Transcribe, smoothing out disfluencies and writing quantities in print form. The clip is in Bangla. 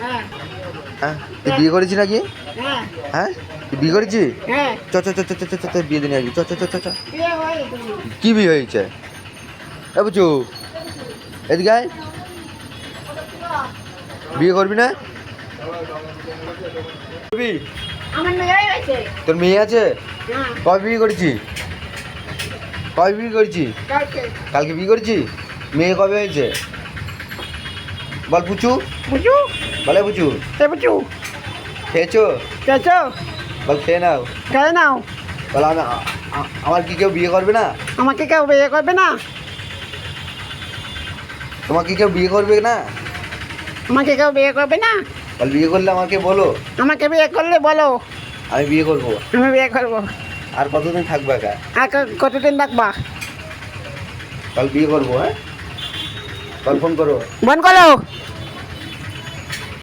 হ্যাঁ তুই বিয়ে করেছিস নাকি? হ্যাঁ তুই বিয়ে করেছিস? চ চ চ চ চ চ চ বিয়ে দিনে আসবি, চ চ চ চ চ। কি বিয়ে হয়েছে? এ বুঝু এদিকে আয়। বিয়ে করবি না? করবি? তোর মেয়ে আছে? কবে বিয়ে করেছিস? কবে বিয়ে করেছিস? কালকে বিয়ে করেছিস? মেয়ে কবে হয়েছে? বল পুচু বলে পুচু খেয়েছো? বল খেয়ে নাও। বল আমার কি কেউ বিয়ে করবে না? আমাকে কেউ বিয়ে করবে না? তোমাকে কেউ বিয়ে করবে না? আমাকে কেউ বিয়ে করবে না? বল বিয়ে করলে আমাকে বলো, আমাকে বিয়ে করলে বলো, আমি বিয়ে করবো। আমি বিয়ে করবো। আর কতদিন থাকবে একা? আর কতদিন রাখবা? বল বিয়ে করবো। হ্যাঁ বল ফোন করো। বন্ধ করো।